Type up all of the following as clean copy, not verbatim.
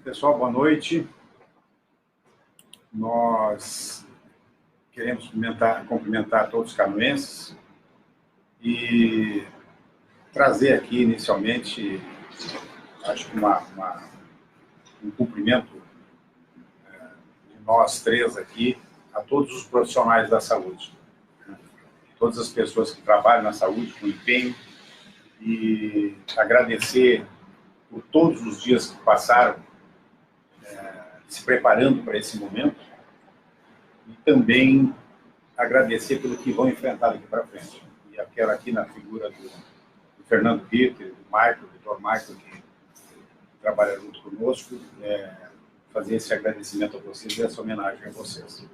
Pessoal, boa noite. Nós queremos cumprimentar todos os canoenses e trazer aqui, inicialmente, acho que um cumprimento de nós três aqui a todos os profissionais da saúde, todas as pessoas que trabalham na saúde com empenho, e agradecer por todos os dias que passaram se preparando para esse momento, e também agradecer pelo que vão enfrentar daqui para frente. E eu quero aqui, na figura do Fernando Ritter, do Michael, do Dr. Michael, que trabalha junto conosco, fazer esse agradecimento a vocês e essa homenagem a vocês.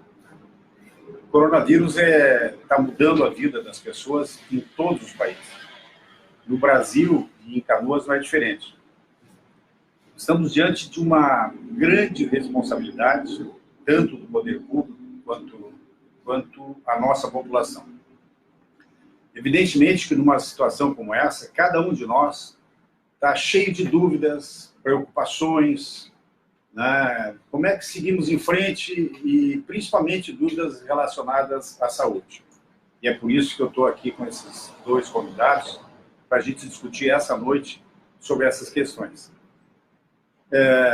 O coronavírus está mudando a vida das pessoas em todos os países. No Brasil e em Canoas não é diferente. Estamos diante de uma grande responsabilidade, tanto do poder público quanto a nossa população. Evidentemente que numa situação como essa, cada um de nós está cheio de dúvidas, preocupações, né? Como é que seguimos em frente e principalmente dúvidas relacionadas à saúde. E é por isso que eu estou aqui com esses dois convidados, para a gente discutir essa noite sobre essas questões.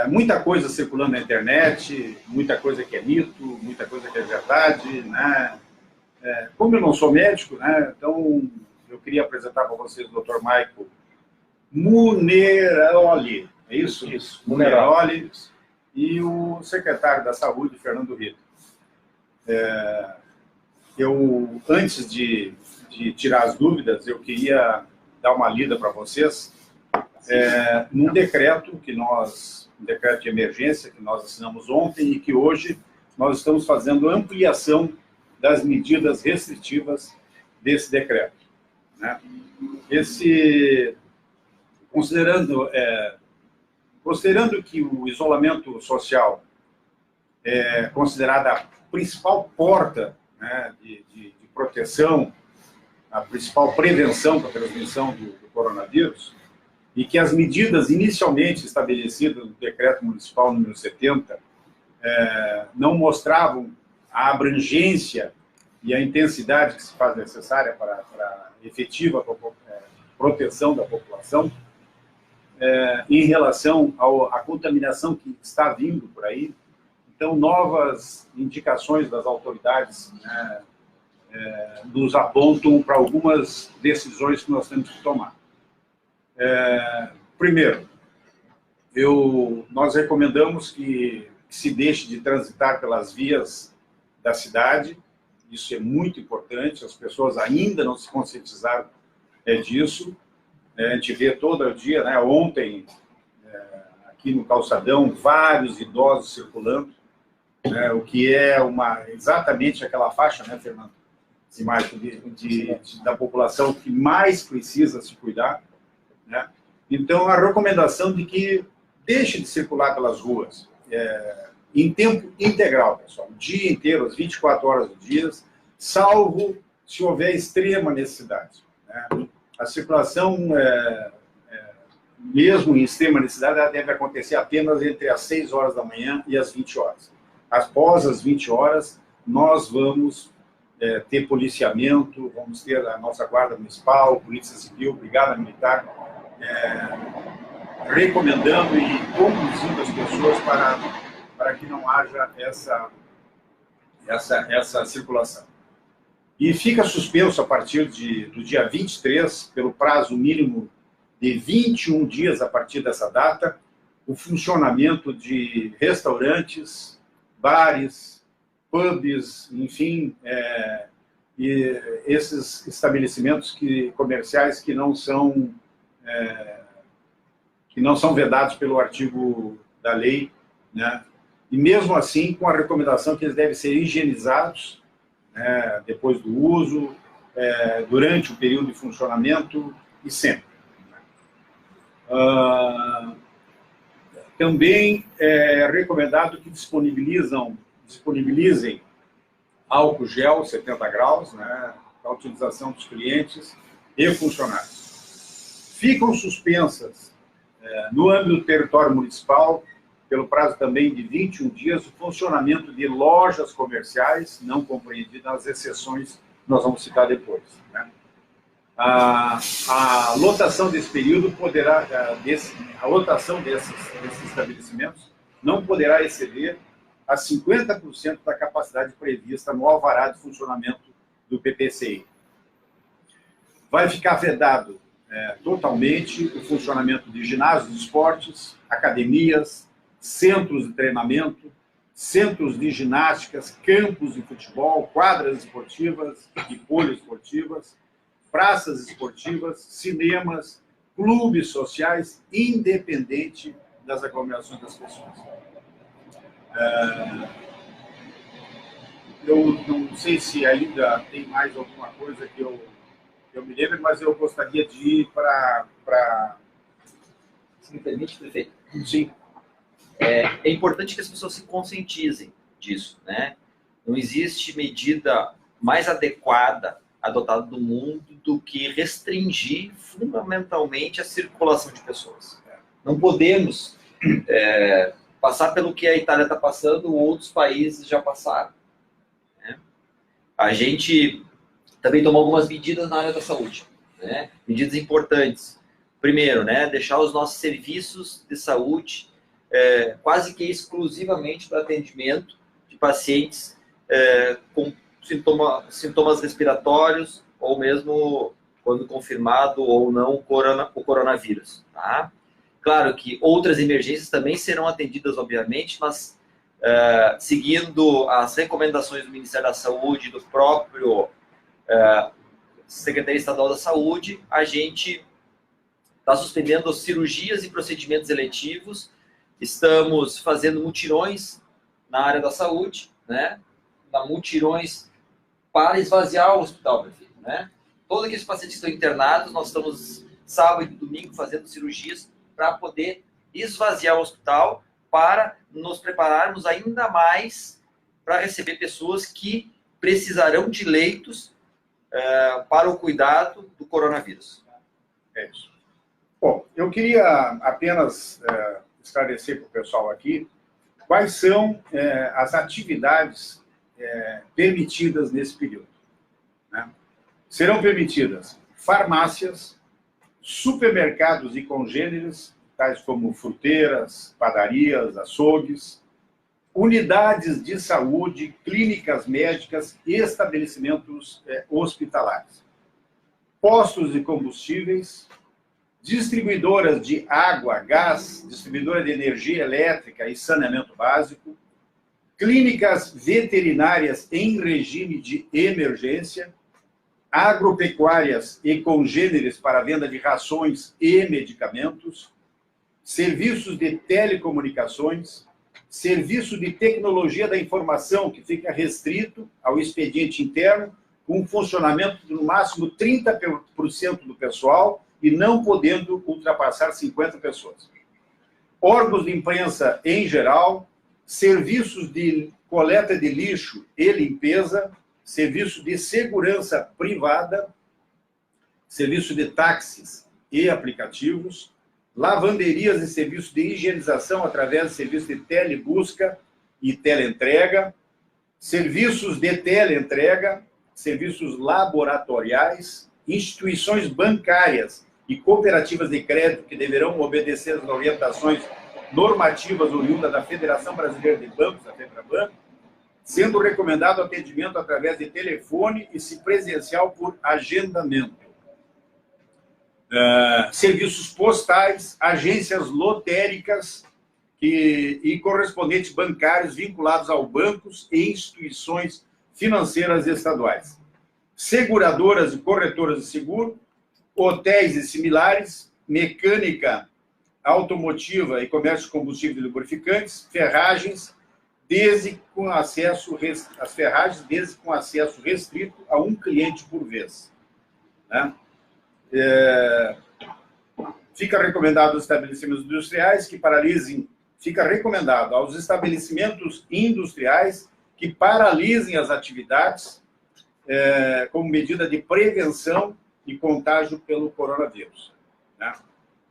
Muita coisa circulando na internet, muita coisa que é mito, muita coisa que é verdade, né? Como eu não sou médico, né? Então eu queria apresentar para vocês o Dr. Michael Muneroli, é isso? Isso, Muneroli, e o secretário da Saúde, Fernando Ritter. Antes de tirar as dúvidas, eu queria dar uma lida para vocês, num decreto um decreto de emergência que nós assinamos ontem e que hoje nós estamos fazendo ampliação das medidas restritivas desse decreto, né? Considerando que o isolamento social é considerada a principal porta, né, de proteção, a principal prevenção para a transmissão do coronavírus, e que as medidas inicialmente estabelecidas no Decreto Municipal número 70 não mostravam a abrangência e a intensidade que se faz necessária para a efetiva proteção da população, em relação à contaminação que está vindo por aí. Então, novas indicações das autoridades, né, nos apontam para algumas decisões que nós temos que tomar. Primeiro, nós recomendamos que se deixe de transitar pelas vias da cidade. Isso é muito importante, as pessoas ainda não se conscientizaram disso. A gente vê todo dia, né, ontem, aqui no calçadão, vários idosos circulando, né, o que é exatamente aquela faixa, né, Fernando, da população que mais precisa se cuidar, né? Então, a recomendação de que deixe de circular pelas ruas em tempo integral, pessoal, o dia inteiro, as 24 horas do dia, salvo se houver extrema necessidade, né? A circulação, mesmo em extrema necessidade, ela deve acontecer apenas entre as 6 horas da manhã e as 20 horas. Após as 20 horas, nós vamos ter policiamento, vamos ter a nossa Guarda Municipal, Polícia Civil, Brigada Militar, recomendando e conduzindo as pessoas para que não haja essa circulação. E fica suspenso a partir do dia 23, pelo prazo mínimo de 21 dias a partir dessa data, o funcionamento de restaurantes, bares, pubs, enfim, e esses estabelecimentos comerciais que não são vedados pelo artigo da lei, né? E mesmo assim, com a recomendação que eles devem ser higienizados, depois do uso, durante o período de funcionamento e sempre. Também é recomendado que disponibilizem álcool gel 70 graus, né, para a utilização dos clientes e funcionários. Ficam suspensas, no âmbito do território municipal, pelo prazo também de 21 dias, o funcionamento de lojas comerciais, não compreendidas nas exceções que nós vamos citar depois, né? A lotação desse período poderá, a lotação desses estabelecimentos não poderá exceder a 50% da capacidade prevista no alvará de funcionamento do PPCI. Vai ficar vedado totalmente o funcionamento de ginásios de esportes, academias, centros de treinamento, centros de ginásticas, campos de futebol, quadras esportivas e poliesportivas, praças esportivas, cinemas, clubes sociais, independente das aglomerações das pessoas. Eu não sei se ainda tem mais alguma coisa que eu me lembro, mas eu gostaria de ir para... Se me permite, prefeito? Sim. É importante que as pessoas se conscientizem disso, né? Não existe medida mais adequada adotada no mundo do que restringir fundamentalmente a circulação de pessoas. Não podemos passar pelo que a Itália está passando, outros países já passaram, né? A gente também tomou algumas medidas na área da saúde, né? Medidas importantes. Primeiro, né, deixar os nossos serviços de saúde quase que exclusivamente para atendimento de pacientes com sintomas respiratórios ou mesmo, quando confirmado ou não, o coronavírus. Tá? Claro que outras emergências também serão atendidas, obviamente, mas seguindo as recomendações do Ministério da Saúde, do próprio Secretaria Estadual da Saúde, a gente está suspendendo cirurgias e procedimentos eletivos, estamos fazendo mutirões na área da saúde, né? Mutirões para esvaziar o hospital, prefeito, né? Todos aqueles pacientes que estão internados, nós estamos sábado e domingo fazendo cirurgias para poder esvaziar o hospital, para nos prepararmos ainda mais para receber pessoas que precisarão de leitos para o cuidado do coronavírus. É isso. Bom, eu queria apenas esclarecer para o pessoal aqui quais são as atividades permitidas nesse período, né? Serão permitidas farmácias, supermercados e congêneres, tais como fruteiras, padarias, açougues, unidades de saúde, clínicas médicas e estabelecimentos hospitalares, postos de combustíveis, distribuidoras de água, gás, distribuidora de energia elétrica e saneamento básico, clínicas veterinárias em regime de emergência, agropecuárias e congêneres para venda de rações e medicamentos, serviços de telecomunicações, serviço de tecnologia da informação, que fica restrito ao expediente interno, com funcionamento de no máximo 30% do pessoal, e não podendo ultrapassar 50 pessoas. Órgãos de imprensa em geral, serviços de coleta de lixo e limpeza, serviço de segurança privada, serviço de táxis e aplicativos, lavanderias e serviços de higienização através de serviços de telebusca e teleentrega, serviços de teleentrega, serviços laboratoriais, instituições bancárias e cooperativas de crédito que deverão obedecer às orientações normativas oriundas da Federação Brasileira de Bancos, a FEBRABAN, sendo recomendado atendimento através de telefone e se presencial por agendamento. Serviços postais, agências lotéricas e correspondentes bancários vinculados aos bancos e instituições financeiras estaduais, seguradoras e corretoras de seguro, hotéis e similares, mecânica automotiva e comércio de combustíveis e lubrificantes, ferragens, desde com acesso restrito a um cliente por vez, né? Fica recomendado aos estabelecimentos industriais que paralisem, fica recomendado aos estabelecimentos industriais que paralisem as atividades como medida de prevenção e contágio pelo coronavírus, né?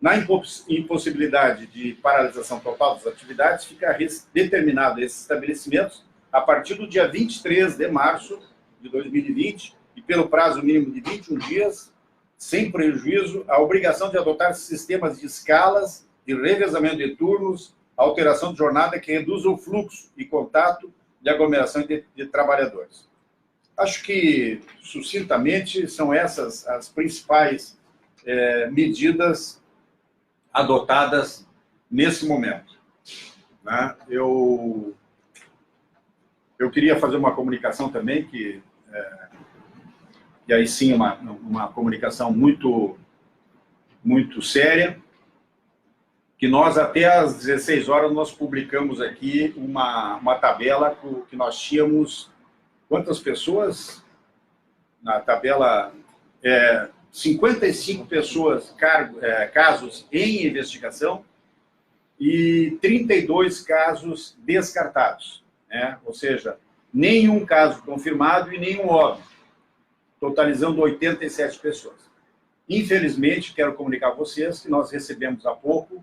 Na impossibilidade de paralisação total das atividades, fica determinado esses estabelecimentos a partir do dia 23 de março de 2020 e pelo prazo mínimo de 21 dias, sem prejuízo, a obrigação de adotar sistemas de escalas, de revezamento de turnos, alteração de jornada que reduza o fluxo e contato de aglomeração de trabalhadores. Acho que, sucintamente, são essas as principais medidas adotadas nesse momento. Né? Eu queria fazer uma comunicação também, e aí sim uma comunicação muito séria, que nós até às 16 horas nós publicamos aqui uma tabela que nós tínhamos quantas pessoas? Na tabela, 55 pessoas, casos em investigação e 32 casos descartados, né? Ou seja, nenhum caso confirmado e nenhum óbito, totalizando 87 pessoas. Infelizmente, quero comunicar a vocês que nós recebemos há pouco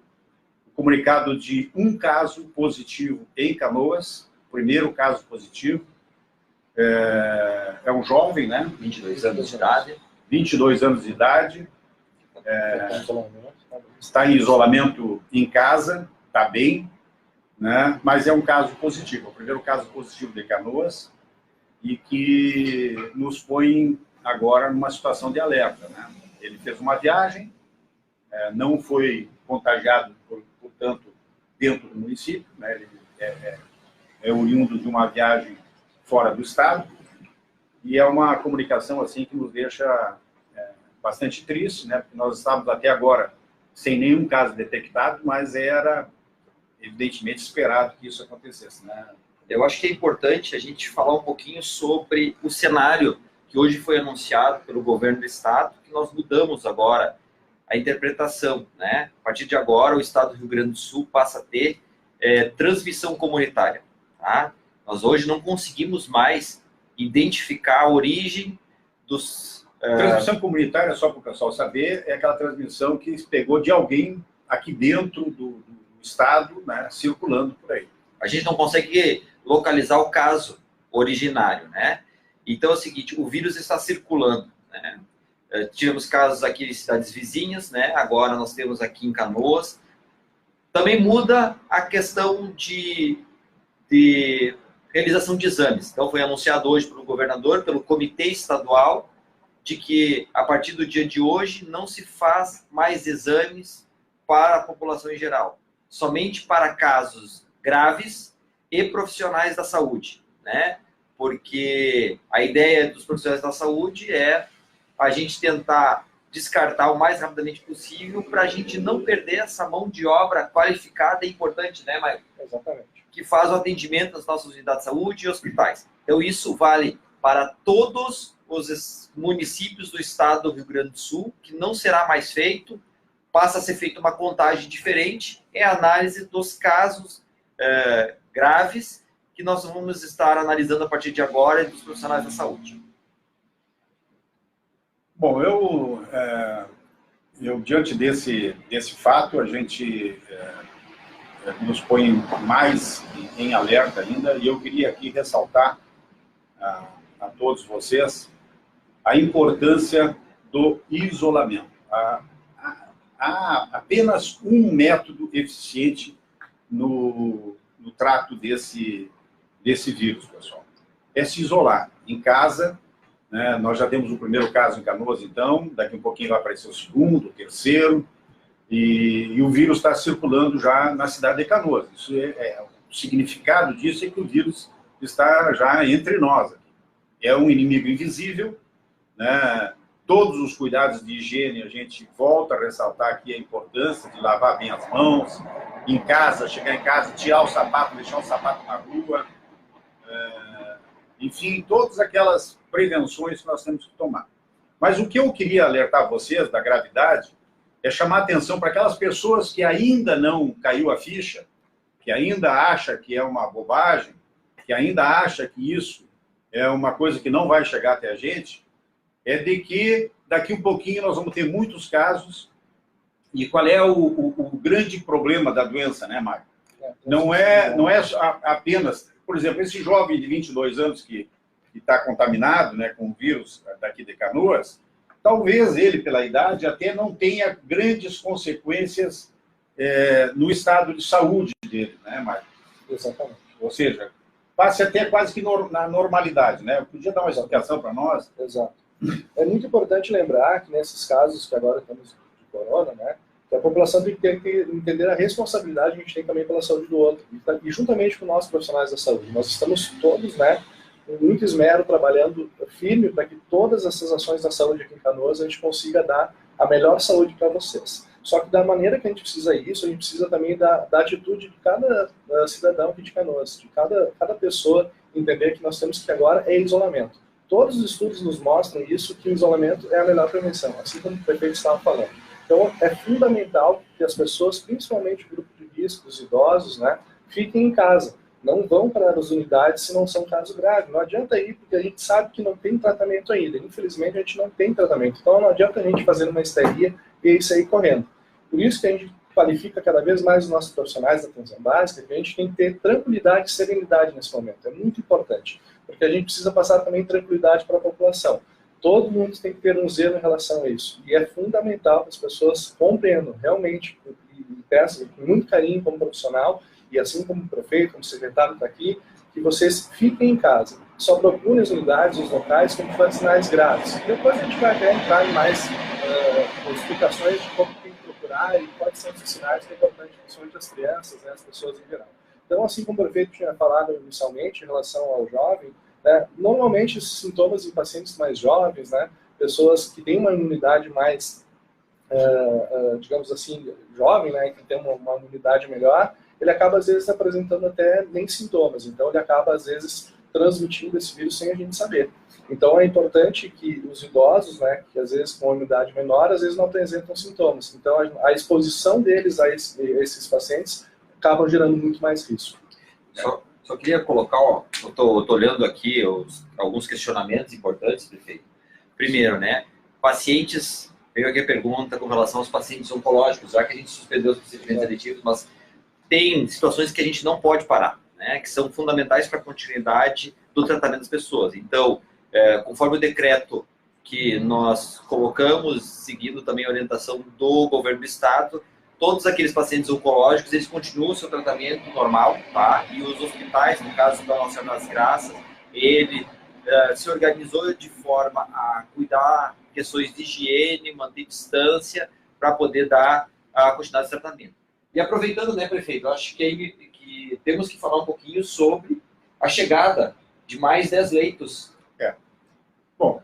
o comunicado de um caso positivo em Canoas, primeiro caso positivo, é um jovem, né? 22 anos de idade. 22 anos de idade, está em isolamento em casa, está bem, né? Mas é um caso positivo, é o primeiro caso positivo de Canoas, e que nos põe agora numa situação de alerta, né? Ele fez uma viagem, não foi contagiado, portanto, dentro do município, né? Ele é oriundo de uma viagem fora do estado, e é uma comunicação assim que nos deixa bastante triste, né? Porque nós estávamos até agora sem nenhum caso detectado, mas era evidentemente esperado que isso acontecesse, né? Eu acho que é importante a gente falar um pouquinho sobre o cenário que hoje foi anunciado pelo governo do estado, que nós mudamos agora a interpretação, né? A partir de agora, o estado do Rio Grande do Sul passa a ter transmissão comunitária, tá? Nós hoje não conseguimos mais identificar a origem dos... Transmissão comunitária, só para o pessoal saber, é aquela transmissão que se pegou de alguém aqui dentro do estado, né, circulando por aí. A gente não consegue localizar o caso originário, né? Então é o seguinte, o vírus está circulando, né? Tivemos casos aqui em cidades vizinhas, né? Agora nós temos aqui em Canoas. Também muda a questão de realização de exames. Então foi anunciado hoje pelo governador, pelo comitê estadual, de que a partir do dia de hoje não se faz mais exames para a população em geral, somente para casos graves e profissionais da saúde, né? Porque a ideia dos profissionais da saúde é a gente tentar descartar o mais rapidamente possível para a gente não perder essa mão de obra qualificada e importante, né, Maicon? Exatamente. Que faz o atendimento nas nossas unidades de saúde e hospitais. Então isso vale para todos os municípios do estado do Rio Grande do Sul, que não será mais feito, passa a ser feita uma contagem diferente, é a análise dos casos graves que nós vamos estar analisando a partir de agora dos profissionais da saúde. Bom, eu diante desse fato, a gente nos põe mais em alerta ainda, e eu queria aqui ressaltar a todos vocês a importância do isolamento. Há apenas um método eficiente no trato desse vírus, pessoal. É se isolar em casa, né? Nós já temos o primeiro caso em Canoas, então, daqui um pouquinho vai aparecer o segundo, o terceiro, e o vírus está circulando já na cidade de Canoas. Isso o significado disso é que o vírus está já entre nós. É um inimigo invisível, né? Todos os cuidados de higiene, a gente volta a ressaltar aqui a importância de lavar bem as mãos, em casa, chegar em casa, tirar o sapato, deixar o sapato na rua, enfim, todas aquelas prevenções que nós temos que tomar. Mas o que eu queria alertar vocês da gravidade é chamar atenção para aquelas pessoas que ainda não caiu a ficha, que ainda acha que é uma bobagem, que ainda acha que isso é uma coisa que não vai chegar até a gente, é de que daqui um pouquinho nós vamos ter muitos casos E qual é o grande problema da doença, né, Mário? Não é apenas, por exemplo, esse jovem de 22 anos que está contaminado, né, com o vírus daqui de Canoas, talvez ele, pela idade, até não tenha grandes consequências no estado de saúde dele, né, Mário? Exatamente. Ou seja, passe até quase que na normalidade, né? Eu podia dar uma explicação para nós? Exato. É muito importante lembrar que nesses casos que agora temos de corona, né, que a população tem que entender a responsabilidade que a gente tem também pela saúde do outro. E juntamente com nós, profissionais da saúde, nós estamos todos, né, com muito esmero, trabalhando firme para que todas essas ações da saúde aqui em Canoas a gente consiga dar a melhor saúde para vocês. Só que da maneira que a gente precisa isso, a gente precisa também da atitude de cada cidadão aqui de Canoas, de cada pessoa entender que nós temos que agora é isolamento. Todos os estudos nos mostram isso, que o isolamento é a melhor prevenção, assim como o prefeito estava falando. Então, é fundamental que as pessoas, principalmente o grupo de risco, os idosos, né, fiquem em casa. Não vão para as unidades se não são caso grave. Não adianta ir, porque a gente sabe que não tem tratamento ainda. Infelizmente, a gente não tem tratamento. Então, não adianta a gente fazer uma histeria e sair correndo. Por isso que a gente qualifica cada vez mais os nossos profissionais da atenção básica, que a gente tem que ter tranquilidade e serenidade nesse momento. É muito importante, porque a gente precisa passar também tranquilidade para a população. Todo mundo tem que ter um zelo em relação a isso. E é fundamental que as pessoas compreendam realmente, e peço com muito carinho como profissional, e assim como prefeito, como secretário está aqui, que vocês fiquem em casa. Só procurem as unidades, os locais com sinais graves. Depois a gente vai até entrar em mais explicações de como tem que procurar e quais são esses sinais que é importante, principalmente as crianças, né, as pessoas em geral. Então, assim como o prefeito tinha falado inicialmente em relação ao jovem, né, normalmente esses sintomas em pacientes mais jovens, né, pessoas que têm uma imunidade mais, digamos assim, jovem, né, que tem uma imunidade melhor, ele acaba às vezes apresentando até nem sintomas, então ele acaba às vezes transmitindo esse vírus sem a gente saber. Então é importante que os idosos, né, que às vezes com uma imunidade menor, às vezes não apresentam sintomas. Então a exposição deles a esses pacientes acabam gerando muito mais risco. Só queria colocar, ó, eu tô olhando aqui alguns questionamentos importantes, prefeito. Primeiro, né, pacientes, veio aqui a pergunta com relação aos pacientes oncológicos, já que a gente suspendeu os procedimentos eletivos, mas tem situações que a gente não pode parar, né, que são fundamentais para a continuidade do tratamento das pessoas. Então, conforme o decreto que nós colocamos, seguindo também a orientação do governo do estado, todos aqueles pacientes oncológicos, eles continuam o seu tratamento normal, tá? E os hospitais, no caso da Nossa Senhora das Graças, ele se organizou de forma a cuidar questões de higiene, manter distância, para poder dar a continuidade do tratamento. E aproveitando, né, prefeito, eu acho que temos que falar um pouquinho sobre a chegada de mais 10 leitos. Bom,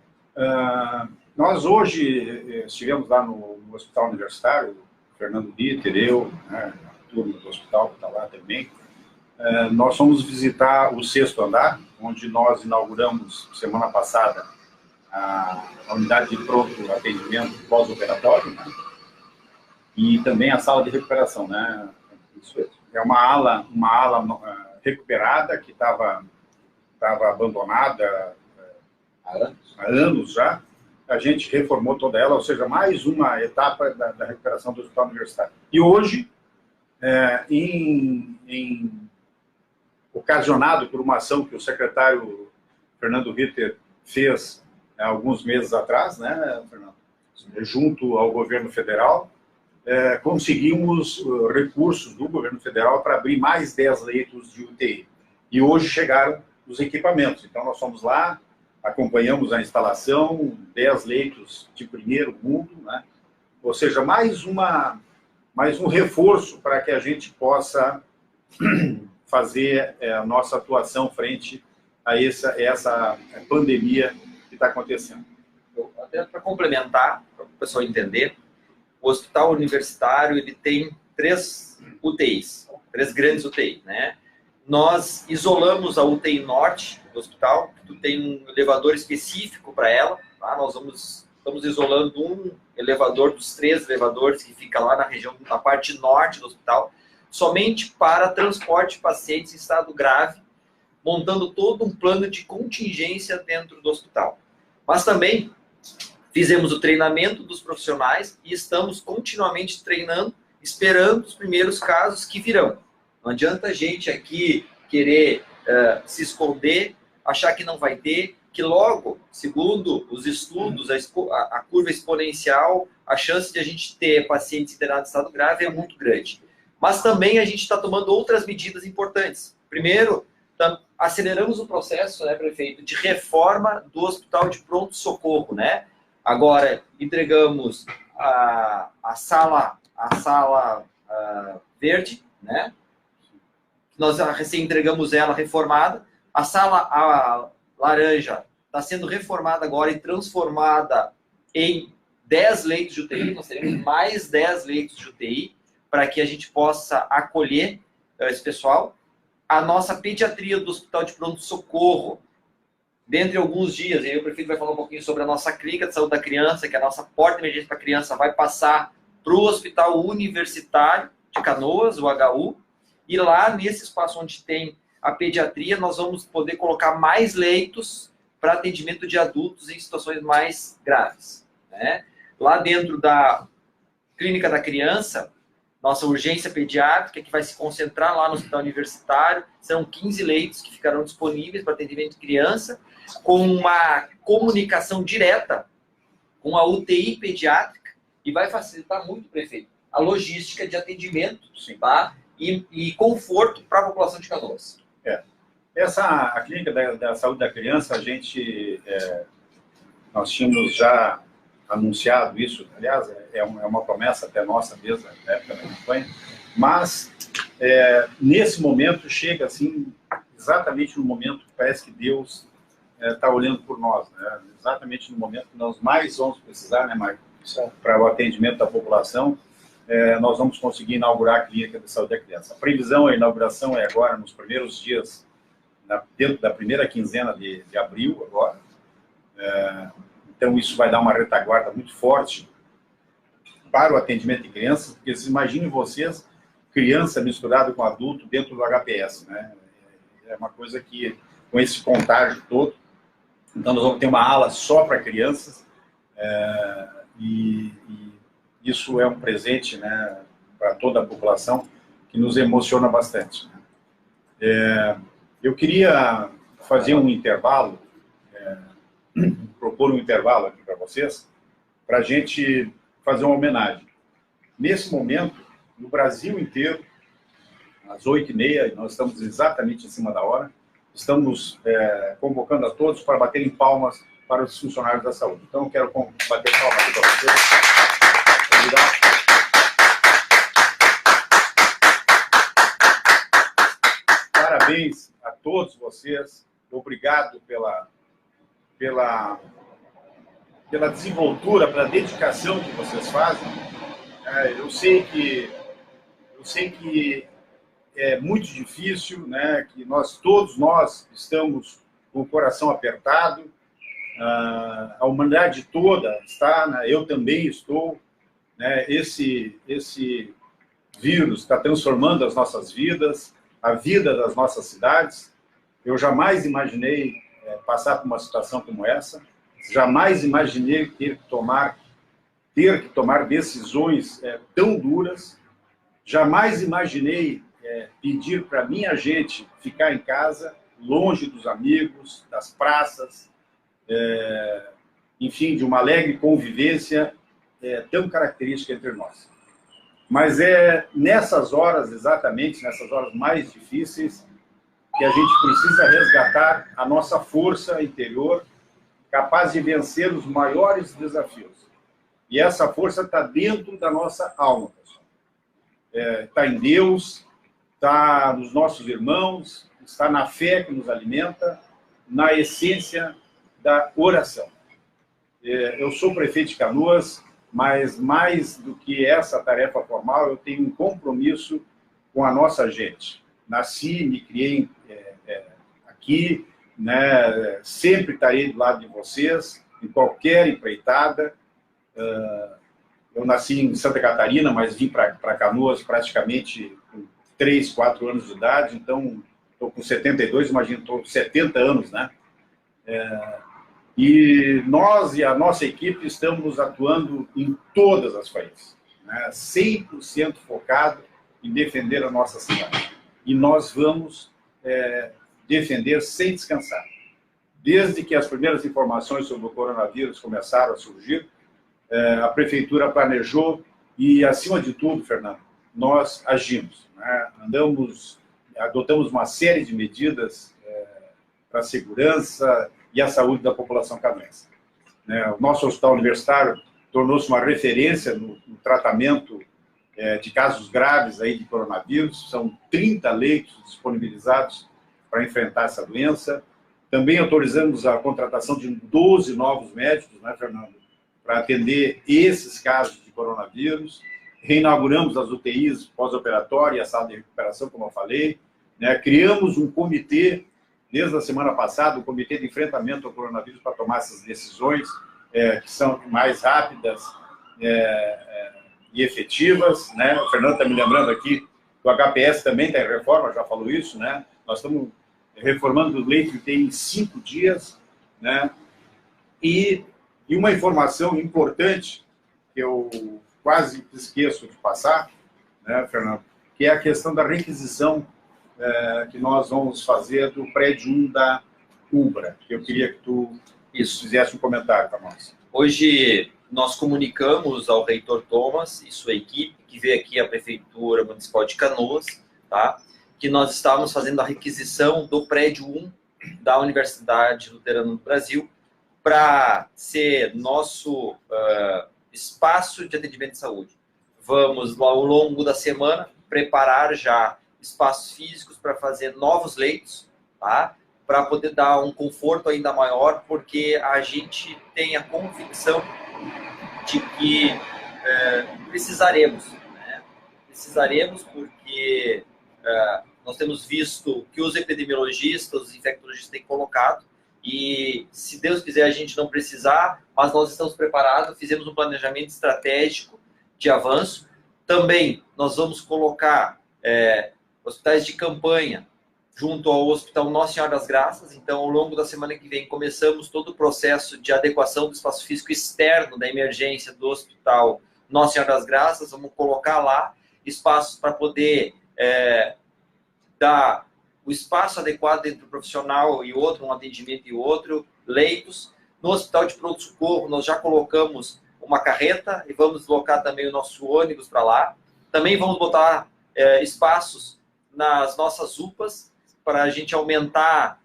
nós hoje estivemos lá no Hospital Universitário, Fernando Ritter, eu, né, a turma do hospital que está lá também. Nós fomos visitar o 6º andar, onde nós inauguramos semana passada a unidade de pronto atendimento pós-operatório, né? E também a sala de recuperação, né? Isso é uma ala recuperada que estava abandonada há anos já. A gente reformou toda ela, ou seja, mais uma etapa da recuperação do Hospital Universitário. E hoje, ocasionado por uma ação que o secretário Fernando Ritter fez alguns meses atrás, né, Fernando? Junto ao governo federal, conseguimos recursos do governo federal para abrir mais 10 leitos de UTI. E hoje chegaram os equipamentos. Então, nós fomos lá, acompanhamos a instalação, 10 leitos de primeiro mundo, né? Ou seja, mais um reforço para que a gente possa fazer a nossa atuação frente a essa pandemia que está acontecendo. Até para complementar, para o pessoal entender, o Hospital Universitário ele tem 3 UTIs, 3 grandes UTIs, né? Nós isolamos a UTI Norte do hospital, que tem um elevador específico para ela, tá? Nós estamos isolando um elevador dos 3 elevadores que fica lá na região, na parte norte do hospital, somente para transporte de pacientes em estado grave, montando todo um plano de contingência dentro do hospital. Mas também Fizemos o treinamento dos profissionais e estamos continuamente treinando, esperando os primeiros casos que virão. Não adianta a gente aqui querer se esconder, achar que não vai ter, que logo, segundo os estudos, a curva exponencial, a chance de a gente ter pacientes internados em estado grave é muito grande. Mas também a gente está tomando outras medidas importantes. Primeiro, aceleramos o processo, né, prefeito, de reforma do hospital de pronto-socorro, né? Agora, entregamos a sala verde, né? Nós recém entregamos ela reformada. A sala laranja está sendo reformada agora e transformada em 10 leitos de UTI. Nós teremos mais 10 leitos de UTI para que a gente possa acolher esse pessoal. A nossa pediatria do Hospital de Pronto-Socorro, dentro de alguns dias, aí o prefeito vai falar um pouquinho sobre a nossa clínica de saúde da criança, que é a nossa porta de emergência para a criança, vai passar para o Hospital Universitário de Canoas, o HU, e lá nesse espaço onde tem a pediatria, nós vamos poder colocar mais leitos para atendimento de adultos em situações mais graves, né? Lá dentro da clínica da criança, nossa urgência pediátrica, que vai se concentrar lá no hospital universitário, são 15 leitos que ficarão disponíveis para atendimento de criança, com uma comunicação direta com a UTI pediátrica, e vai facilitar muito, prefeito, a logística de atendimento, tá? E conforto para a população de Canoas. A clínica da saúde da criança, nós tínhamos já anunciado isso, aliás, é uma promessa até nossa mesmo, na época da campanha, mas nesse momento chega assim, exatamente no momento que parece que Deus está olhando por nós, né? Exatamente no momento que nós mais vamos precisar, né, Marco, para o atendimento da população, nós vamos conseguir inaugurar a clínica de saúde da criança. A previsão, a inauguração é agora, nos primeiros dias, dentro da primeira quinzena de abril, agora. Então, isso vai dar uma retaguarda muito forte para o atendimento de crianças, porque vocês imaginem vocês, criança misturada com adulto dentro do HPS, né? É uma coisa que, com esse contágio todo, então nós vamos ter uma ala só para crianças, e isso é um presente, né, para toda a população, que nos emociona bastante. Eu queria fazer um intervalo, propor um intervalo aqui para vocês, para a gente fazer uma homenagem. Nesse momento, no Brasil inteiro, às 8h30, nós estamos exatamente em cima da hora, estamos convocando a todos para baterem palmas para os funcionários da saúde. Então, eu quero bater palmas aqui para vocês. Parabéns a todos vocês. Obrigado pela desenvoltura, pela dedicação que vocês fazem. Eu sei que é muito difícil, né? Que todos nós estamos com o coração apertado. A humanidade toda está, né? Eu também estou, né? Esse vírus está transformando as nossas vidas, a vida das nossas cidades. Eu jamais imaginei passar por uma situação como essa. Jamais imaginei ter que tomar decisões tão duras. Jamais imaginei pedir para minha gente ficar em casa, longe dos amigos, das praças, enfim, de uma alegre convivência tão característica entre nós. Mas é nessas horas, exatamente nessas horas mais difíceis, que a gente precisa resgatar a nossa força interior, capaz de vencer os maiores desafios. E essa força está dentro da nossa alma, pessoal. Está em Deus, está nos nossos irmãos, está na fé que nos alimenta, na essência da oração. Eu sou prefeito de Canoas, mas mais do que essa tarefa formal, eu tenho um compromisso com a nossa gente. Nasci, me criei aqui, né? Sempre estarei do lado de vocês, em qualquer empreitada. Eu nasci em Santa Catarina, mas vim para Canoas praticamente com 3, 4 anos de idade, então estou com 72, imagino, estou com 70 anos, né? E nós e a nossa equipe estamos atuando em todas as frentes, né? 100% focado em defender a nossa cidade. E nós vamos defender sem descansar. Desde que as primeiras informações sobre o coronavírus começaram a surgir, a Prefeitura planejou e, acima de tudo, Fernando, nós agimos, né? Adotamos uma série de medidas para a segurança e a saúde da população canoense. O nosso hospital universitário tornou-se uma referência no tratamento de casos graves aí de coronavírus. São 30 leitos disponibilizados para enfrentar essa doença. Também autorizamos a contratação de 12 novos médicos, né, Fernando, para atender esses casos de coronavírus. Reinauguramos as UTIs pós-operatória e a sala de recuperação, como eu falei, né? Criamos um comitê, desde a semana passada, um comitê de enfrentamento ao coronavírus para tomar essas decisões, que são mais rápidas e efetivas, né? O Fernando está me lembrando aqui que o HPS também está em reforma, já falou isso, né? Nós estamos reformando o leito de UTI em 5 dias, né? E uma informação importante que eu quase esqueço de passar, né, Fernando, que é a questão da requisição que nós vamos fazer do prédio 1 da Ubra, que eu queria que tu fizesse um comentário para nós. Hoje nós comunicamos ao reitor Thomas e sua equipe, que veio aqui à Prefeitura Municipal de Canoas, tá? Que nós estávamos fazendo a requisição do prédio 1 da Universidade Luterana do Brasil para ser nosso espaço de atendimento de saúde. Vamos, ao longo da semana, preparar já espaços físicos para fazer novos leitos, tá? Para poder dar um conforto ainda maior, porque a gente tem a convicção de que precisaremos, né? Precisaremos porque nós temos visto que os epidemiologistas, os infectologistas têm colocado, e se Deus quiser a gente não precisar, mas nós estamos preparados, fizemos um planejamento estratégico de avanço. Também nós vamos colocar hospitais de campanha junto ao Hospital Nossa Senhora das Graças. Então, ao longo da semana que vem, começamos todo o processo de adequação do espaço físico externo da emergência do Hospital Nossa Senhora das Graças. Vamos colocar lá espaços para poder dar o espaço adequado entre o profissional e outro, um atendimento e outro, leitos. No Hospital de Pronto-Socorro, nós já colocamos uma carreta e vamos deslocar também o nosso ônibus para lá. Também vamos botar espaços nas nossas UPAs para a gente aumentar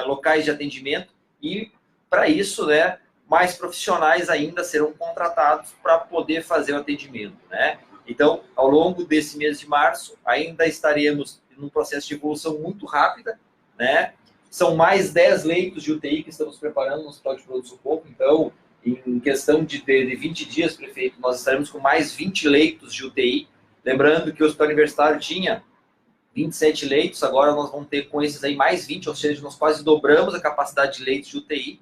locais de atendimento e, para isso, né, mais profissionais ainda serão contratados para poder fazer o atendimento, né? Então, ao longo desse mês de março, ainda estaremos num processo de evolução muito rápida, né? São mais 10 leitos de UTI que estamos preparando no Hospital de Pronto-Socorro. Então, em questão de 20 dias, prefeito, nós estaremos com mais 20 leitos de UTI. Lembrando que o Hospital Universitário tinha 27 leitos, agora nós vamos ter com esses aí mais 20, ou seja, nós quase dobramos a capacidade de leitos de UTI.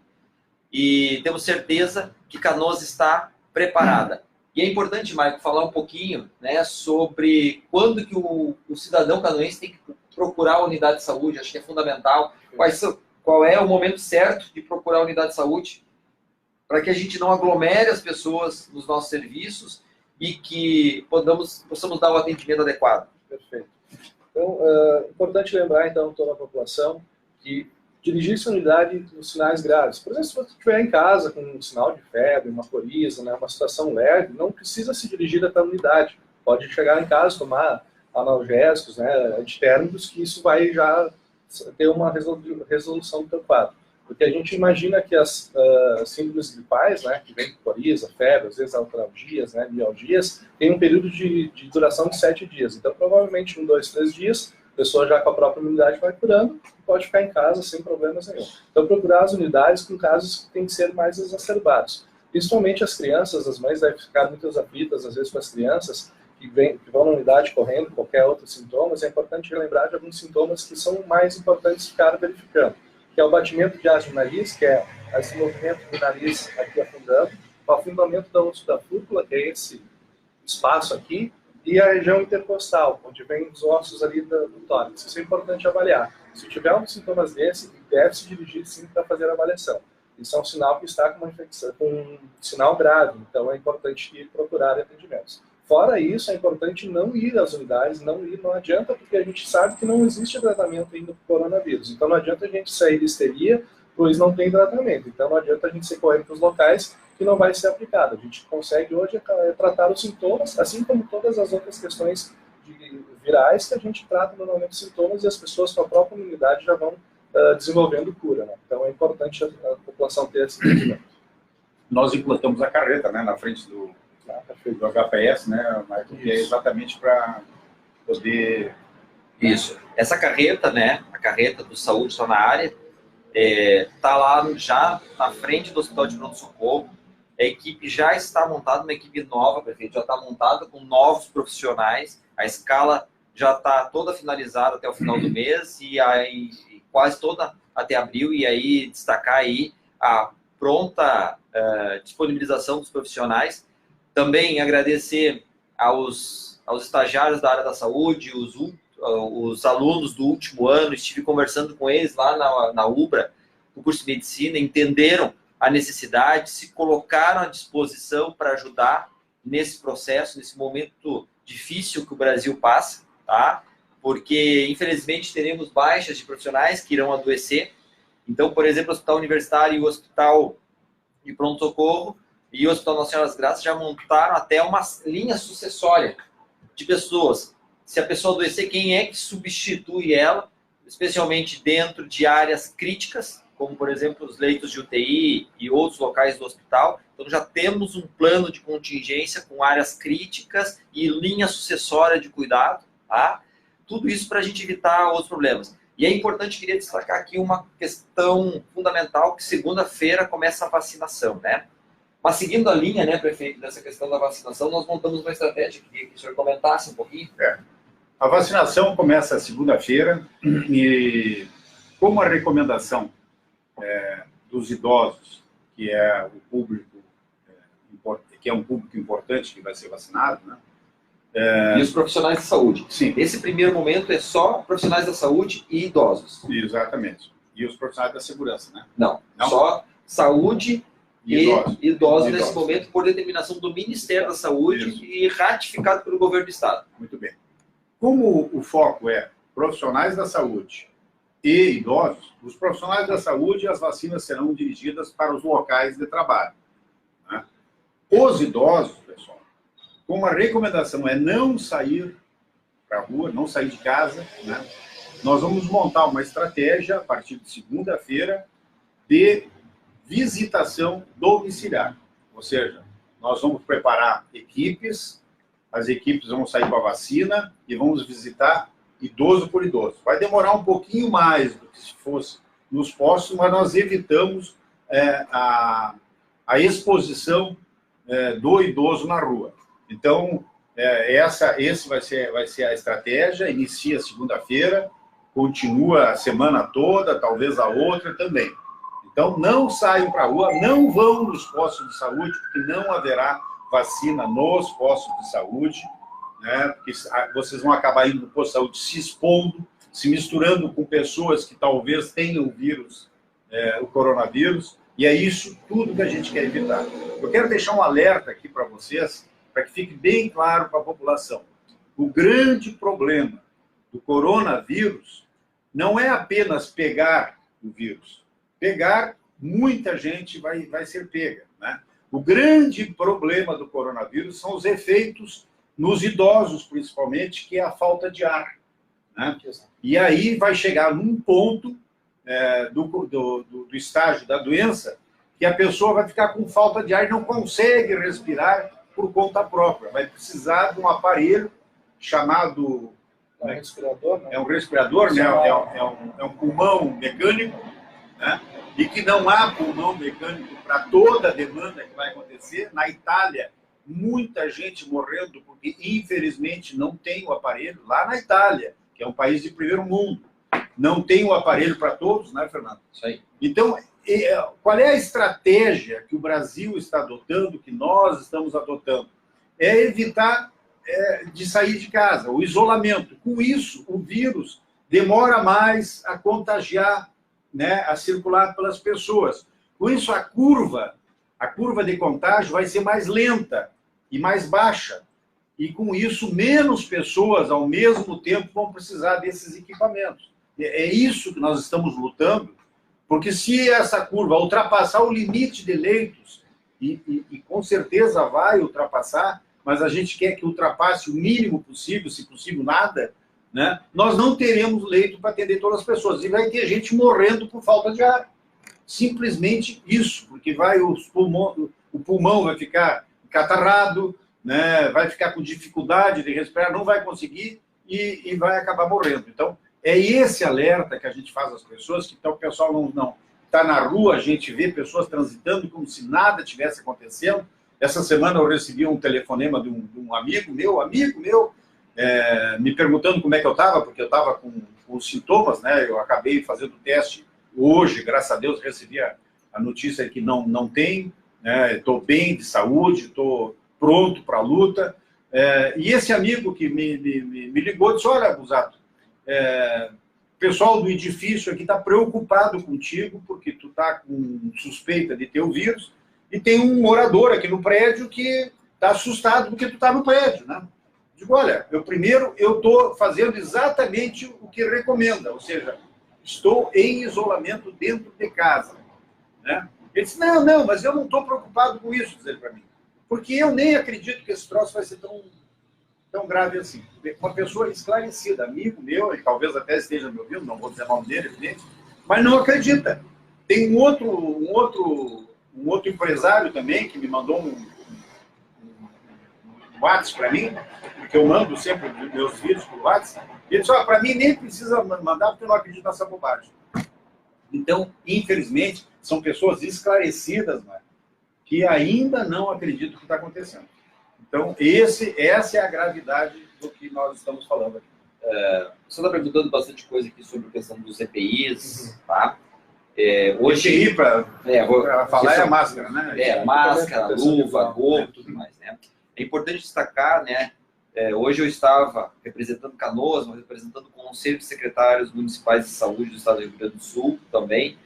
E temos certeza que Canoas está preparada. E é importante, Maico, falar um pouquinho, né, sobre quando que o cidadão canoense tem que procurar a unidade de saúde. Acho que é fundamental. Qual é o momento certo de procurar a unidade de saúde para que a gente não aglomere as pessoas nos nossos serviços e que possamos dar o atendimento adequado. Perfeito. Então, é importante lembrar, então, toda a população que dirigir-se à unidade nos sinais graves. Por exemplo, se você estiver em casa com um sinal de febre, uma coriza, né, uma situação leve, não precisa se dirigir até a unidade. Pode chegar em casa, tomar analgésicos, né, antitérmicos, que isso vai já ter uma resolução do teu quadro. Porque a gente imagina que as síndromes gripais, né, que vem com coriza, febre, às vezes artralgias, né, mialgias, tem um período de duração de 7 dias. Então, provavelmente, em 2, 3 dias, a pessoa já com a própria imunidade vai curando e pode ficar em casa sem problemas nenhum. Então, procurar as unidades com casos que têm que ser mais exacerbados. Principalmente as crianças, as mães devem ficar muito aflitas, às vezes, com as crianças que vão na unidade correndo, qualquer outro sintomas. É importante lembrar de alguns sintomas que são mais importantes ficar verificando, que é o batimento de asa no nariz, que é esse movimento do nariz aqui afundando, o afundamento da osso da fúrcula, que é esse espaço aqui, e a região intercostal, onde vem os ossos ali do tórax. Isso é importante avaliar. Se tiver uns sintomas desses, deve se dirigir sim para fazer a avaliação. isso é um sinal que está com uma infecção, com um sinal grave, então é importante ir procurar atendimentos. Fora isso, é importante não ir às unidades, não adianta, porque a gente sabe que não existe tratamento ainda para o coronavírus, então não adianta a gente sair de histeria, pois não tem tratamento, então não adianta a gente se correr para os locais que não vai ser aplicado. A gente consegue hoje tratar os sintomas, assim como todas as outras questões virais que a gente trata normalmente sintomas e as pessoas com a própria imunidade já vão desenvolvendo cura, né? Então é importante a população ter esse entendimento. Nós implantamos a carreta, né, na frente do HPS, né, Marco, que é exatamente para poder... Isso. Essa carreta, né, a carreta do Saúde está na área, está lá já na frente do Hospital de Pronto-Socorro. A equipe já está montada, uma equipe nova, prefeito, já está montada com novos profissionais. A escala já está toda finalizada até o final do mês e aí quase toda até abril. E aí destacar aí a pronta disponibilização dos profissionais. Também agradecer aos estagiários da área da saúde, os alunos do último ano. Estive conversando com eles lá na UBRA, no curso de medicina, entenderam a necessidade, se colocaram à disposição para ajudar nesse processo, nesse momento difícil que o Brasil passa, tá? Porque, infelizmente, teremos baixas de profissionais que irão adoecer. Então, por exemplo, o Hospital Universitário e o Hospital de Pronto-Socorro e o Hospital Nossa Senhora das Graças já montaram até uma linha sucessória de pessoas. Se a pessoa adoecer, quem é que substitui ela, especialmente dentro de áreas críticas, como, por exemplo, os leitos de UTI e outros locais do hospital. Então, já temos um plano de contingência com áreas críticas e linha sucessória de cuidado, tá? Tudo isso para a gente evitar outros problemas. E é importante, queria destacar aqui uma questão fundamental, que segunda-feira começa a vacinação, né? Mas seguindo a linha, né, prefeito, dessa questão da vacinação, nós montamos uma estratégia, queria que o senhor comentasse um pouquinho. A vacinação começa segunda-feira e, como a recomendação dos idosos, que é o público, que é um público importante que vai ser vacinado, né? E os profissionais de saúde. Sim. Esse primeiro momento é só profissionais da saúde e idosos. Exatamente. E os profissionais da segurança, né? Não. Só saúde e idosos nesse momento, por determinação do Ministério da Saúde. Isso. E ratificado pelo governo do Estado. Muito bem. Como o foco é profissionais da saúde e idosos, os profissionais da saúde, as vacinas serão dirigidas para os locais de trabalho, né? Os idosos, pessoal, como a recomendação é não sair para a rua, não sair de casa, né? Nós vamos montar uma estratégia a partir de segunda-feira de visitação domiciliar. Ou seja, nós vamos preparar equipes, as equipes vão sair com a vacina e vamos visitar idoso por idoso. Vai demorar um pouquinho mais do que se fosse nos postos, mas nós evitamos a exposição do idoso na rua. Então, esse vai ser a estratégia, inicia segunda-feira, continua a semana toda, talvez a outra também. Então, não saiam para a rua, não vão nos postos de saúde, porque não haverá vacina nos postos de saúde, né? Porque vocês vão acabar indo no posto de saúde se expondo, se misturando com pessoas que talvez tenham o vírus, o coronavírus, e é isso tudo que a gente quer evitar. Eu quero deixar um alerta aqui para vocês, para que fique bem claro para a população. O grande problema do coronavírus não é apenas pegar o vírus. Pegar, muita gente vai ser pega, né? O grande problema do coronavírus são os efeitos nos idosos, principalmente, que é a falta de ar, né? E aí vai chegar num ponto do estágio da doença que a pessoa vai ficar com falta de ar e não consegue respirar por conta própria. Vai precisar de um aparelho chamado... É um respirador, né? É um respirador, né? É um pulmão mecânico, né? E que não há pulmão mecânico para toda a demanda que vai acontecer. Na Itália, muita gente morrendo porque, infelizmente, não tem o aparelho. Lá na Itália, que é um país de primeiro mundo, não tem o aparelho para todos, né, Fernando? Isso aí. Então, qual é a estratégia que o Brasil está adotando, que nós estamos adotando? É evitar de sair de casa, o isolamento. Com isso, o vírus demora mais a contagiar, né, a circular pelas pessoas. Com isso, a curva de contágio vai ser mais lenta e mais baixa. E, com isso, menos pessoas, ao mesmo tempo, vão precisar desses equipamentos. É isso que nós estamos lutando, porque se essa curva ultrapassar o limite de leitos, e com certeza vai ultrapassar, mas a gente quer que ultrapasse o mínimo possível, se possível nada, né? Nós não teremos leito para atender todas as pessoas. E vai ter gente morrendo por falta de ar. Simplesmente isso, porque o pulmão vai ficar catarrado, né? Vai ficar com dificuldade de respirar, não vai conseguir e vai acabar morrendo. Então, é esse alerta que a gente faz às pessoas, que então, o pessoal não está na rua, a gente vê pessoas transitando como se nada tivesse acontecendo. Essa semana eu recebi um telefonema de um amigo meu, me perguntando como é que eu estava, porque eu estava com os sintomas, né? Eu acabei fazendo o teste hoje, graças a Deus, recebi a notícia que não tem, né? Estou bem de saúde, estou pronto para a luta. E esse amigo que me ligou disse: olha, Busato, o pessoal do edifício aqui está preocupado contigo, porque tu está com suspeita de ter o vírus, e tem um morador aqui no prédio que está assustado porque tu está no prédio, né? Digo, olha, eu estou fazendo exatamente o que recomenda, ou seja, estou em isolamento dentro de casa, né? Ele disse: não, mas eu não estou preocupado com isso, dizer para mim, porque eu nem acredito que esse troço vai ser tão grave assim. Uma pessoa esclarecida, amigo meu, e talvez até esteja me ouvindo, não vou dizer o nome dele, evidente, mas não acredita. Tem um outro empresário também que me mandou um WhatsApp para mim, porque eu mando sempre meus vídeos por WhatsApp, e ele disse: olha, para mim nem precisa mandar, porque eu não acredito nessa bobagem. Então, infelizmente, são pessoas esclarecidas, né, que ainda não acreditam no que está acontecendo. Então, essa é a gravidade do que nós estamos falando aqui. Você está perguntando bastante coisa aqui sobre a questão dos EPIs, tá? Hoje, EPI, para falar, é a máscara, né? Máscara, luva, gorro, tudo mais, né? É importante destacar, né? Hoje eu estava representando Canoas, mas representando o Conselho de Secretários Municipais de Saúde do Estado do Rio Grande do Sul também,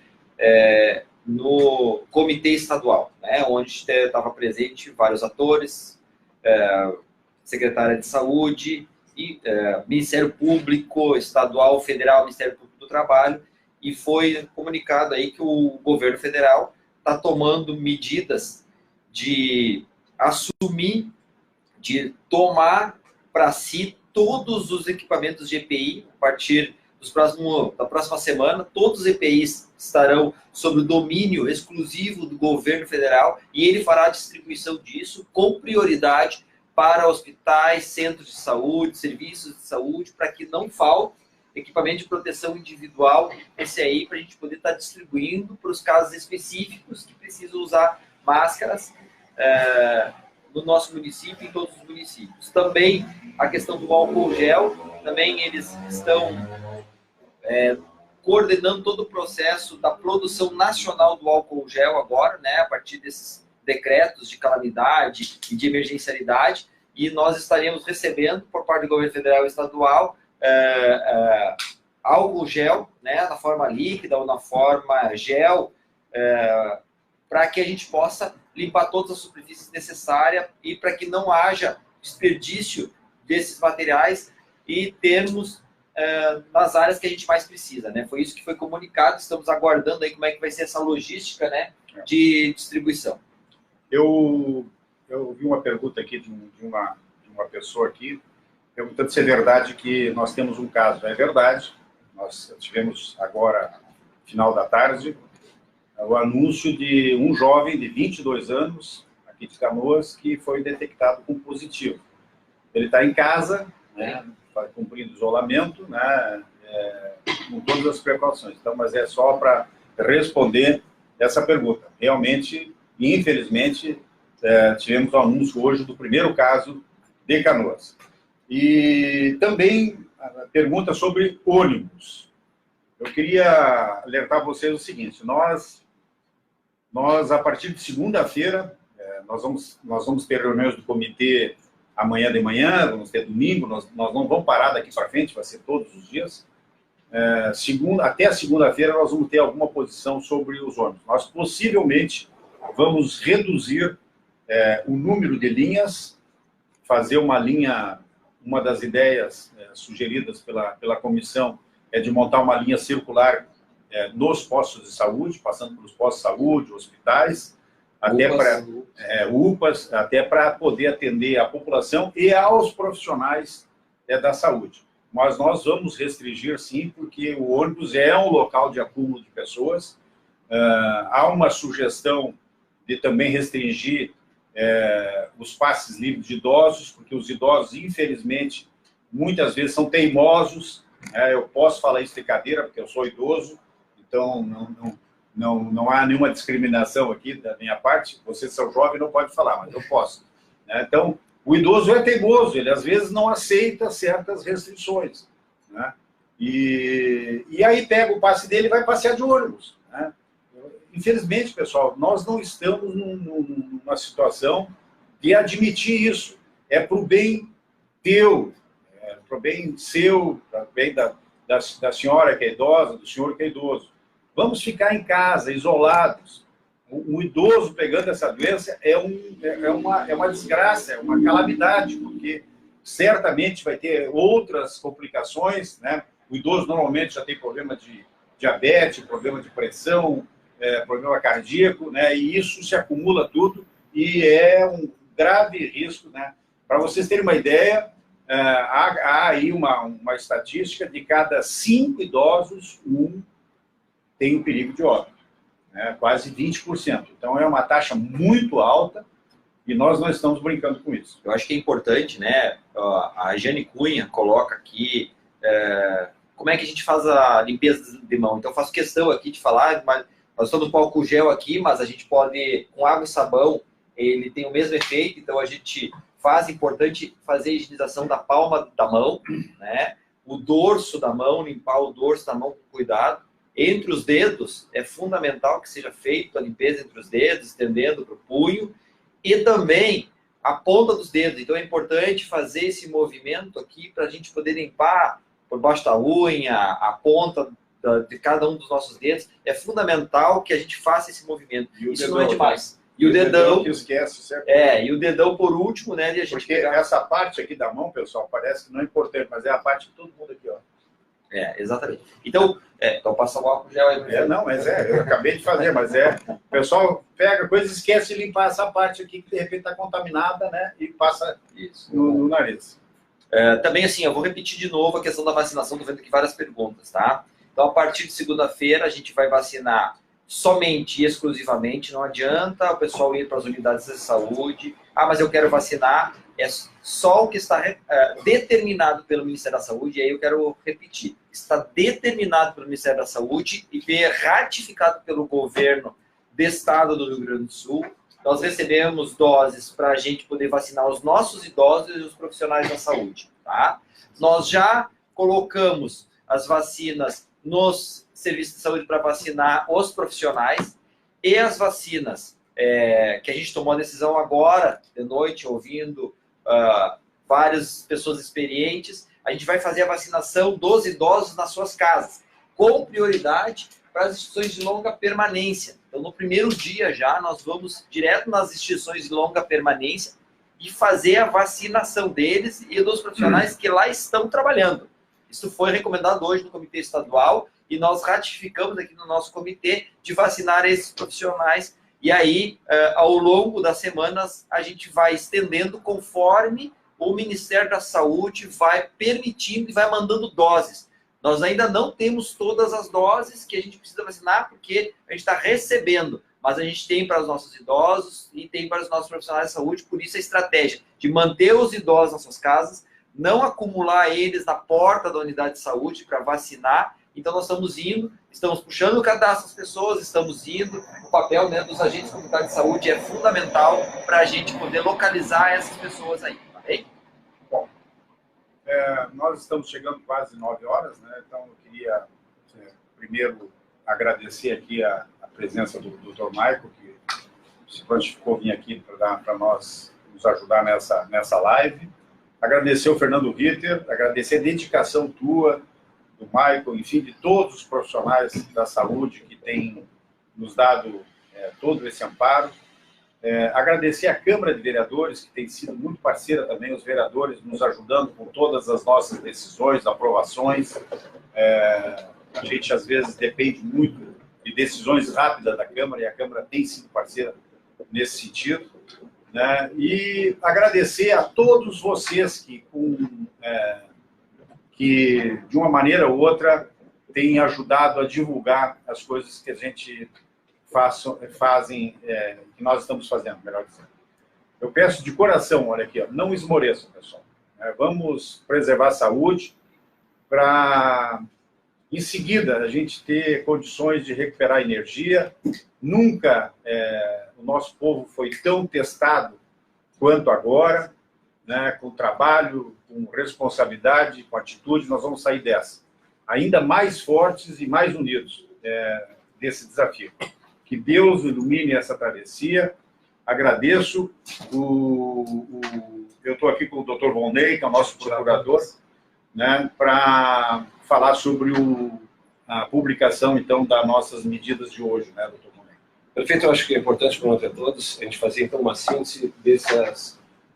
no Comitê Estadual, né? Onde estava presente vários atores, Secretária de Saúde, e Ministério Público Estadual, Federal, Ministério Público do Trabalho, e foi comunicado aí que o governo federal está tomando medidas de assumir, de tomar para si todos os equipamentos de EPI. A partir da próxima semana, todos os EPIs estarão sob o domínio exclusivo do governo federal, e ele fará a distribuição disso com prioridade para hospitais, centros de saúde, serviços de saúde, para que não falte equipamento de proteção individual, esse aí, para a gente poder estar distribuindo para os casos específicos que precisam usar máscaras no nosso município e em todos os municípios. Também a questão do álcool gel, também eles estão coordenando todo o processo da produção nacional do álcool gel agora, né, a partir desses decretos de calamidade e de emergencialidade, e nós estaremos recebendo, por parte do governo federal e estadual, álcool gel, né, na forma líquida ou na forma gel, para que a gente possa limpar todas as superfícies necessárias e para que não haja desperdício desses materiais e termos nas áreas que a gente mais precisa, né? Foi isso que foi comunicado, estamos aguardando aí como é que vai ser essa logística, né, de distribuição. Eu vi uma pergunta aqui de uma pessoa aqui, perguntando se é verdade que nós temos um caso. É verdade, nós tivemos agora, final da tarde, o anúncio de um jovem de 22 anos, aqui de Canoas, que foi detectado com positivo. Ele está em casa, né, cumprindo isolamento, né, com todas as precauções. Então, mas é só para responder essa pergunta. Realmente, infelizmente, tivemos o anúncio hoje do primeiro caso de Canoas. E também a pergunta sobre ônibus. Eu queria alertar vocês o seguinte: nós a partir de segunda-feira, nós vamos ter reuniões do comitê amanhã de manhã, vamos ter domingo, nós não vamos parar daqui para frente, vai ser todos os dias. até a segunda-feira nós vamos ter alguma posição sobre os ônibus. Nós possivelmente vamos reduzir o número de linhas, fazer uma linha, uma das ideias sugeridas pela comissão é de montar uma linha circular nos postos de saúde, passando pelos postos de saúde, hospitais, até para UPAs, até para poder atender a população e aos profissionais da saúde. Mas nós vamos restringir, sim, porque o ônibus é um local de acúmulo de pessoas. Há uma sugestão de também restringir os passes livres de idosos, porque os idosos, infelizmente, muitas vezes são teimosos. Eu posso falar isso de cadeira, porque eu sou idoso, então não há nenhuma discriminação aqui da minha parte. Vocês são jovens, não pode falar, mas eu posso. Então, o idoso é teimoso, ele às vezes não aceita certas restrições. E aí pega o passe dele e vai passear de ônibus. Infelizmente, pessoal, nós não estamos numa situação de admitir isso. É para o bem teu, para o bem seu, para o bem da senhora que é idosa, do senhor que é idoso. Vamos ficar em casa, isolados. Um idoso pegando essa doença é uma desgraça, é uma calamidade, porque certamente vai ter outras complicações, O idoso normalmente já tem problema de diabetes, problema de pressão, problema cardíaco, E isso se acumula tudo e é um grave risco, Para vocês terem uma ideia, há aí uma estatística de cada 5 idosos, 1 tem o perigo de óbito, quase 20%. Então, é uma taxa muito alta e nós não estamos brincando com isso. Eu acho que é importante, a Jane Cunha coloca aqui como é que a gente faz a limpeza de mão. Então, eu faço questão aqui de falar, mas nós estamos com álcool gel aqui, mas a gente pode, com água e sabão, ele tem o mesmo efeito, então a gente faz, importante fazer a higienização da palma da mão, O dorso da mão, limpar o dorso da mão com cuidado. Entre os dedos, é fundamental que seja feita a limpeza entre os dedos, estendendo para o punho, e também a ponta dos dedos. Então é importante fazer esse movimento aqui para a gente poder limpar por baixo da unha, a ponta de cada um dos nossos dedos. É fundamental que a gente faça esse movimento. Isso não é demais. E o dedão que esquece, certo? E o dedão por último, de a gente porque pegar... essa parte aqui da mão, pessoal, parece que não é importante, mas é a parte de todo mundo aqui, ó. Exatamente. Então passa o álcool gel aí. Não, mas eu acabei de fazer, mas o pessoal pega coisa e esquece de limpar essa parte aqui que de repente está contaminada, e passa isso no nariz. Também, assim, eu vou repetir de novo a questão da vacinação, estou vendo aqui várias perguntas, tá? Então, a partir de segunda-feira, a gente vai vacinar somente e exclusivamente, não adianta o pessoal ir para as unidades de saúde, mas eu quero vacinar, é só o que está determinado pelo Ministério da Saúde, e aí eu quero repetir, está determinado pelo Ministério da Saúde e ratificado pelo governo do estado do Rio Grande do Sul. Nós recebemos doses para a gente poder vacinar os nossos idosos e os profissionais da saúde, tá? Nós já colocamos as vacinas nos serviços de saúde para vacinar os profissionais e as vacinas que a gente tomou a decisão agora, de noite, ouvindo várias pessoas experientes, a gente vai fazer a vacinação dos idosos nas suas casas, com prioridade para as instituições de longa permanência. Então, no primeiro dia já, nós vamos direto nas instituições de longa permanência e fazer a vacinação deles e dos profissionais que lá estão trabalhando. Isso foi recomendado hoje no Comitê Estadual e nós ratificamos aqui no nosso comitê de vacinar esses profissionais. E aí, ao longo das semanas, a gente vai estendendo conforme o Ministério da Saúde vai permitindo e vai mandando doses. Nós ainda não temos todas as doses que a gente precisa vacinar, porque a gente está recebendo, mas a gente tem para os nossos idosos e tem para os nossos profissionais de saúde, por isso a estratégia de manter os idosos nas suas casas, não acumular eles na porta da unidade de saúde para vacinar. Então nós estamos indo, estamos puxando o cadastro das pessoas, estamos indo, o papel dos agentes comunitários de saúde é fundamental para a gente poder localizar essas pessoas aí, tá bem? Bom, nós estamos chegando quase 9 horas, então eu queria primeiro agradecer aqui a presença do Dr. Maico, que se prontificou vir aqui para nós nos ajudar nessa live. Agradecer o Fernando Ritter, agradecer a dedicação tua, do Michael, enfim, de todos os profissionais da saúde que têm nos dado todo esse amparo. Agradecer à Câmara de Vereadores, que tem sido muito parceira também, os vereadores nos ajudando com todas as nossas decisões, aprovações. A gente, às vezes, depende muito de decisões rápidas da Câmara, e a Câmara tem sido parceira nesse sentido. Né? E agradecer a todos vocês que de uma ou outra, têm ajudado a divulgar as coisas que a gente fazem, que nós estamos fazendo, melhor dizendo. Eu peço de coração, olha aqui, ó, não esmoreçam, pessoal. Vamos preservar a saúde para, em seguida, a gente ter condições de recuperar energia. Nunca o nosso povo foi tão testado quanto agora, né, com trabalho, com responsabilidade, com atitude. Nós vamos sair dessa, ainda mais fortes e mais unidos desse desafio. Que Deus ilumine essa travessia. Agradeço. Eu estou aqui com o Dr. Volney, que é o nosso procurador, né, para falar sobre a publicação, então, das nossas medidas de hoje, né, Dr. Volney? Perfeito, eu acho que é importante para nós todos a gente fazer, então, uma síntese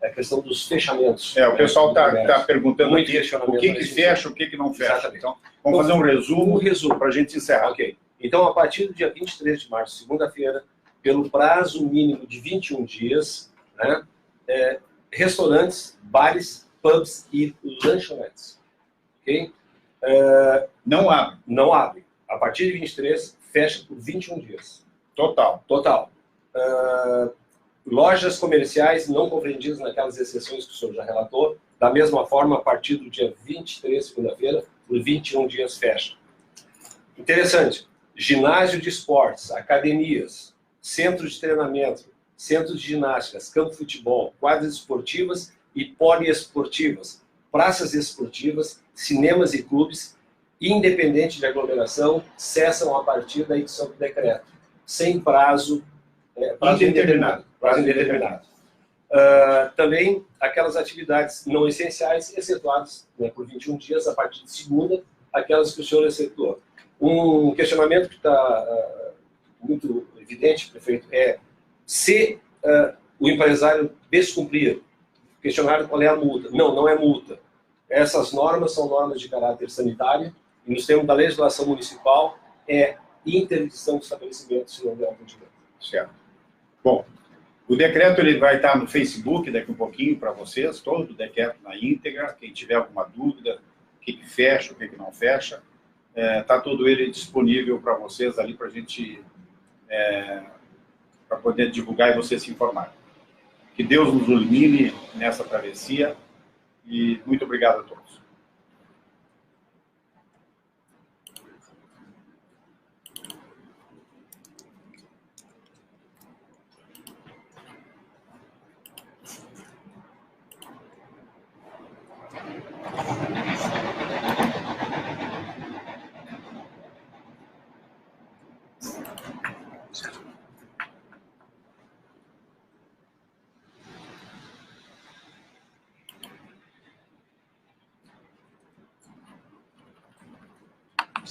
a questão dos fechamentos. O pessoal está perguntando aqui o que fecha, o que não fecha. Exatamente. Então, vamos fazer um resumo para a gente encerrar. Ok. Então, a partir do dia 23 de março, segunda-feira, pelo prazo mínimo de 21 dias, né, restaurantes, bares, pubs e lanchonetes. Ok? Não abre. Não abre. A partir de 23, fecha por 21 dias. Total. Lojas comerciais não compreendidas naquelas exceções que o senhor já relatou. Da mesma forma, a partir do dia 23, segunda-feira, por 21 dias fecha. Interessante. Ginásio de esportes, academias, centros de treinamento, centros de ginásticas, campo de futebol, quadras esportivas e poliesportivas, praças esportivas, cinemas e clubes, independente de aglomeração, cessam a partir da edição do decreto, sem prazo indeterminado. Também aquelas atividades não essenciais, excetuadas, né, por 21 dias, a partir de segunda, aquelas que o senhor excetuou. Um questionamento que está muito evidente, prefeito, se o empresário descumprir, questionário qual é a multa. Não é multa. Essas normas são normas de caráter sanitário e nos termos da legislação municipal interdição de estabelecimento se não houver atendimento. Certo. Bom, o decreto ele vai estar no Facebook daqui um pouquinho para vocês, todo o decreto na íntegra. Quem tiver alguma dúvida, o que fecha, o que não fecha, está todo ele disponível para vocês ali, para a gente para poder divulgar e vocês se informarem. Que Deus nos ilumine nessa travessia e muito obrigado a todos.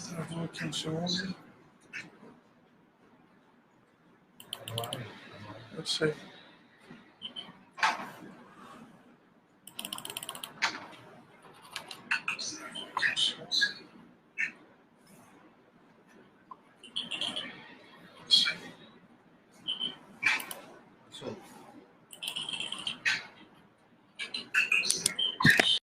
Travou aqui um segundo. Eu sei.